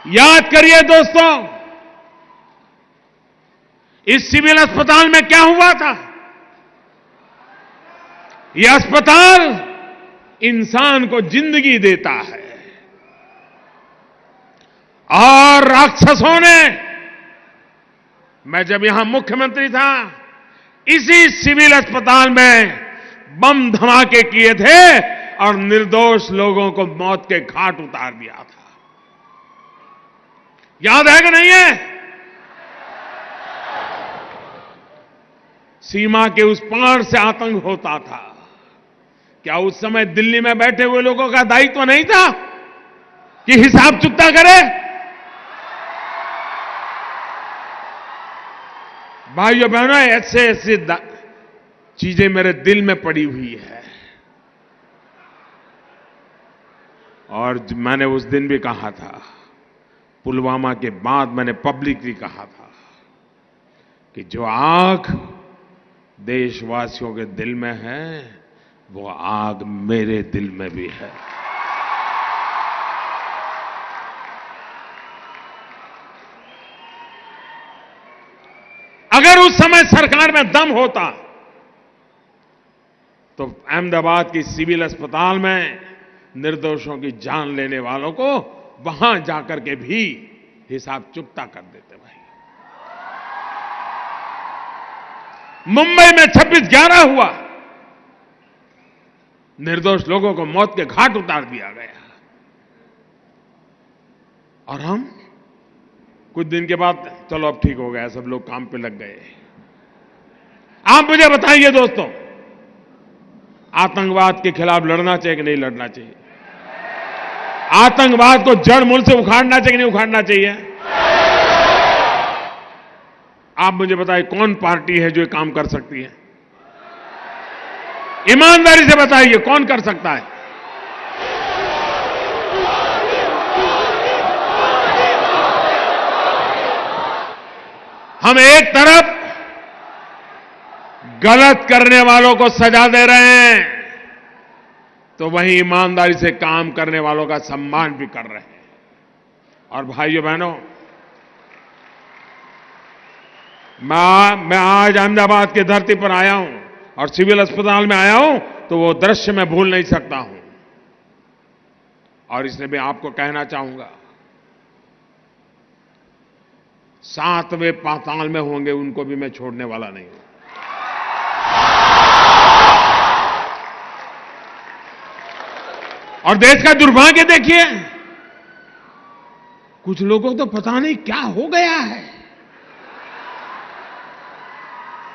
याद करिए दोस्तों, इस सिविल अस्पताल में क्या हुआ था। यह अस्पताल इंसान को जिंदगी देता है और राक्षसों ने, मैं जब यहां मुख्यमंत्री था, इसी सिविल अस्पताल में बम धमाके किए थे और निर्दोष लोगों को मौत के घाट उतार दिया था। याद है कि नहीं है? सीमा के उस पार से आतंक होता था। क्या उस समय दिल्ली में बैठे हुए लोगों का दायित्व नहीं था कि हिसाब चुकता करे? भाइयों बहनों, ऐसे ऐसे चीजें मेरे दिल में पड़ी हुई है। और मैंने उस दिन भी कहा था, पुलवामा के बाद मैंने पब्लिकली कहा था कि जो आग देशवासियों के दिल में है, वो आग मेरे दिल में भी है। अगर उस समय सरकार में दम होता तो अहमदाबाद की सिविल अस्पताल में निर्दोषों की जान लेने वालों को वहां जाकर के भी हिसाब चुकता कर देते। भाई, मुंबई में 26/11 हुआ, निर्दोष लोगों को मौत के घाट उतार दिया गया, और हम कुछ दिन के बाद चलो अब ठीक हो गया, सब लोग काम पे लग गए। आप मुझे बताइए दोस्तों, आतंकवाद के खिलाफ लड़ना चाहिए कि नहीं लड़ना चाहिए? आतंकवाद को जड़ मूल से उखाड़ना चाहिए कि नहीं उखाड़ना चाहिए? आप मुझे बताइए, कौन पार्टी है जो ये काम कर सकती है? ईमानदारी से बताइए, कौन कर सकता है? हम एक तरफ गलत करने वालों को सजा दे रहे हैं, तो वहीं ईमानदारी से काम करने वालों का सम्मान भी कर रहे हैं। और भाइयों बहनों, मैं आज अहमदाबाद की धरती पर आया हूं और सिविल अस्पताल में आया हूं, तो वो दृश्य मैं भूल नहीं सकता हूं। और इसलिए मैं आपको कहना चाहूंगा, 7वें पाताल में होंगे उनको भी मैं छोड़ने वाला नहीं हूं। और देश का दुर्भाग्य देखिए, कुछ लोगों को तो पता नहीं क्या हो गया है।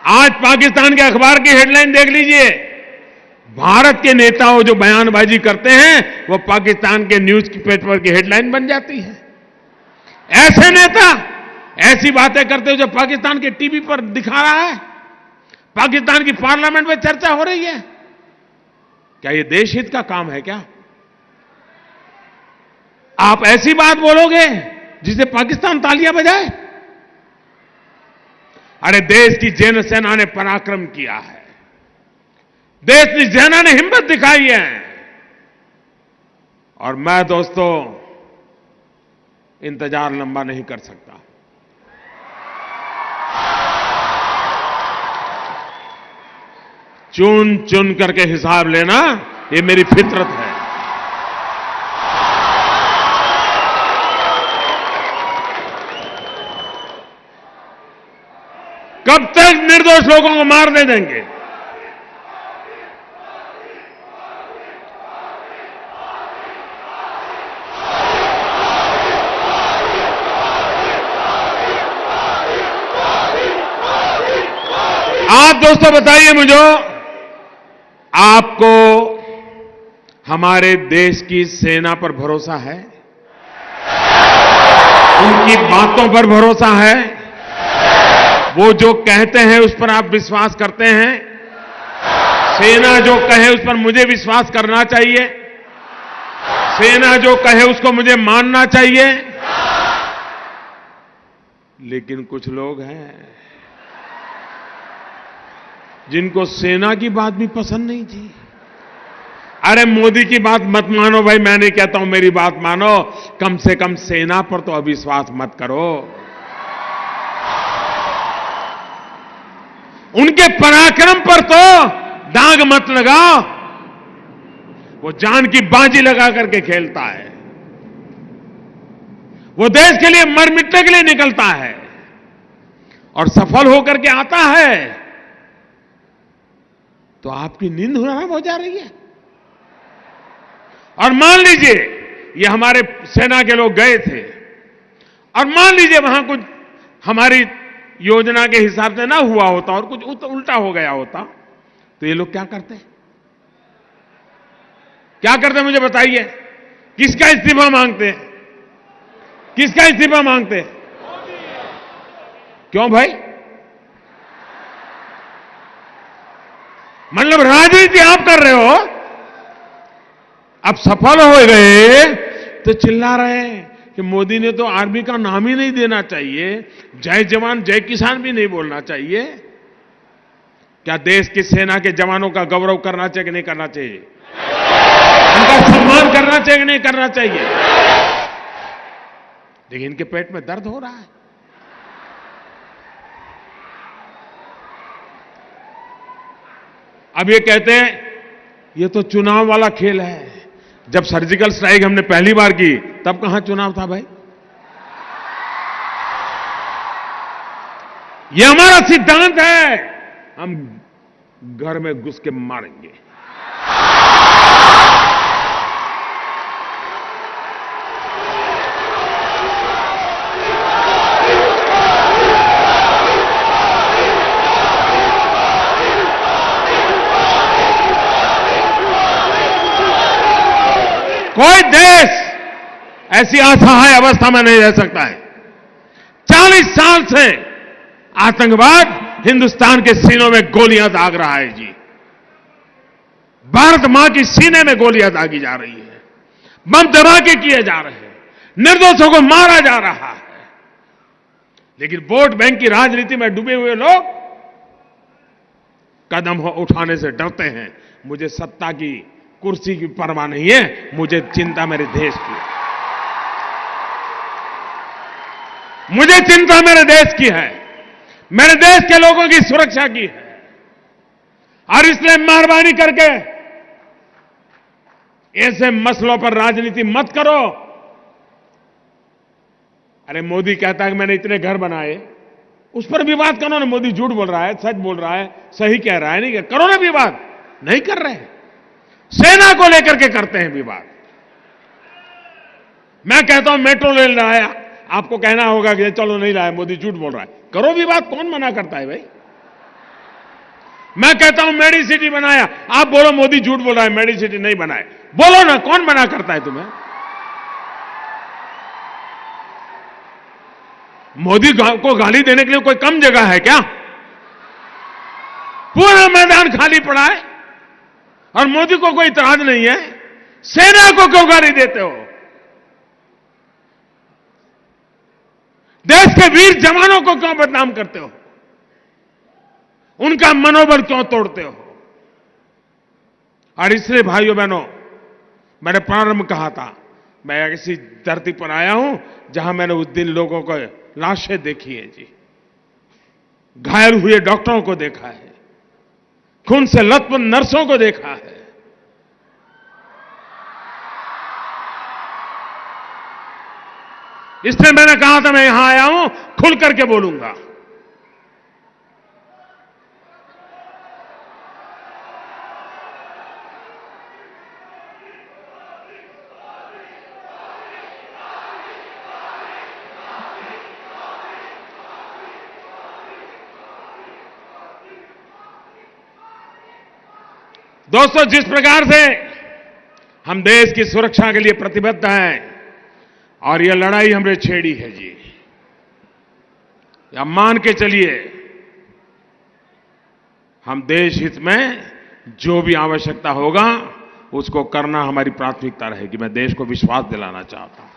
आज पाकिस्तान के अखबार की हेडलाइन देख लीजिए, भारत के नेताओं जो बयानबाजी करते हैं वो पाकिस्तान के न्यूज पेपर की हेडलाइन बन जाती है। ऐसे नेता ऐसी बातें करते हो जो पाकिस्तान के टीवी पर दिखा रहा है, पाकिस्तान की पार्लियामेंट में चर्चा हो रही है। क्या ये देश हित का काम है क्या? आप ऐसी बात बोलोगे जिसे पाकिस्तान तालियां बजाए? अरे देश की जैन सेना ने पराक्रम किया है, देश की सेना ने हिम्मत दिखाई है। और मैं दोस्तों इंतजार लंबा नहीं कर सकता। चुन चुन करके हिसाब लेना, ये मेरी फितरत है। कब तक निर्दोष लोगों को मारने देंगे? आप दोस्तों बताइए मुझे, आपको हमारे देश की सेना पर भरोसा है? उनकी बातों पर भरोसा है? वो जो कहते हैं उस पर आप विश्वास करते हैं? सेना जो कहे उस पर मुझे विश्वास करना चाहिए? सेना जो कहे उसको मुझे मानना चाहिए? लेकिन कुछ लोग हैं जिनको सेना की बात भी पसंद नहीं थी, अरे मोदी की बात मत मानो भाई, मैं नहीं कहता हूं मेरी बात मानो, कम से कम सेना पर तो अविश्वास मत करो। उनके पराक्रम पर तो दाग मत लगाओ। वो जान की बाजी लगा करके खेलता है, वो देश के लिए मर मिटने के लिए निकलता है और सफल होकर के आता है तो आपकी नींद हराम हो जा रही है। और मान लीजिए ये हमारे सेना के लोग गए थे और मान लीजिए वहां कुछ हमारी योजना के हिसाब से ना हुआ होता और कुछ उल्टा हो गया होता तो ये लोग क्या करते? क्या करते मुझे बताइए? किसका इस्तीफा मांगते हैं? किसका इस्तीफा मांगते हैं? क्यों भाई? मतलब राजनीति आप कर रहे हो, अब सफल हो गए तो चिल्ला रहे हैं कि मोदी ने तो आर्मी का नाम ही नहीं देना चाहिए, जय जवान जय किसान भी नहीं बोलना चाहिए। क्या देश की सेना के जवानों का गौरव करना चाहिए कि नहीं करना चाहिए? उनका सम्मान करना चाहिए कि नहीं करना चाहिए? लेकिन इनके पेट में दर्द हो रहा है। अब ये कहते हैं ये तो चुनाव वाला खेल है। जब सर्जिकल स्ट्राइक हमने पहली बार की तब कहां चुनाव था भाई? ये हमारा सिद्धांत है, हम घर में घुस के मारेंगे। कोई देश ऐसी असहाय अवस्था में नहीं रह सकता है। 40 साल से आतंकवाद हिंदुस्तान के सीनों में गोलियां दाग रहा है जी। भारत मां की सीने में गोलियां दागी जा रही है, बम धमाके किए जा रहे हैं, निर्दोषों को मारा जा रहा है। लेकिन वोट बैंक की राजनीति में डूबे हुए लोग कदम उठाने से डरते हैं। मुझे सत्ता की कुर्सी की परवाह नहीं है, मुझे चिंता मेरे देश की है। मुझे चिंता मेरे देश की है, मेरे देश के लोगों की सुरक्षा की है। और इसलिए मेहरबानी करके ऐसे मसलों पर राजनीति मत करो। अरे मोदी कहता है कि मैंने इतने घर बनाए, उस पर विवाद करो ना। मोदी झूठ बोल रहा है, सच बोल रहा है, सही कह रहा है, नहीं करो ना विवाद। नहीं कर रहे, सेना को लेकर के करते हैं विवाद। मैं कहता हूं मेट्रो रेल लाया, आपको कहना होगा कि चलो नहीं लाया, मोदी झूठ बोल रहा है। करो विवाद, कौन मना करता है भाई? मैं कहता हूं मेडी सिटी बनाया, आप बोलो मोदी झूठ बोल रहा है, मेडी सिटी नहीं बनाए। बोलो ना, कौन मना करता है तुम्हें? मोदी को गाली देने के लिए कोई कम जगह है क्या? पूरा मैदान खाली पड़ा है और मोदी को कोई इतराज नहीं है। सेना को क्यों गाली देते हो? देश के वीर जवानों को क्यों बदनाम करते हो? उनका मनोबल क्यों तोड़ते हो? और इसलिए भाइयों बहनों, मैंने प्रारंभ कहा था, मैं ऐसी धरती पर आया हूं जहां मैंने उस दिन लोगों को लाशें देखी है जी, घायल हुए डॉक्टरों को देखा है, खून से लथपथ नर्सों को देखा है। इसलिए मैंने कहा था मैं यहां आया हूं, खुल करके बोलूंगा। दोस्तों, जिस प्रकार से हम देश की सुरक्षा के लिए प्रतिबद्ध हैं और यह लड़ाई हमने छेड़ी है जी, या मान के चलिए हम देश हित में जो भी आवश्यकता होगा उसको करना हमारी प्राथमिकता रहेगी। मैं देश को विश्वास दिलाना चाहता हूं।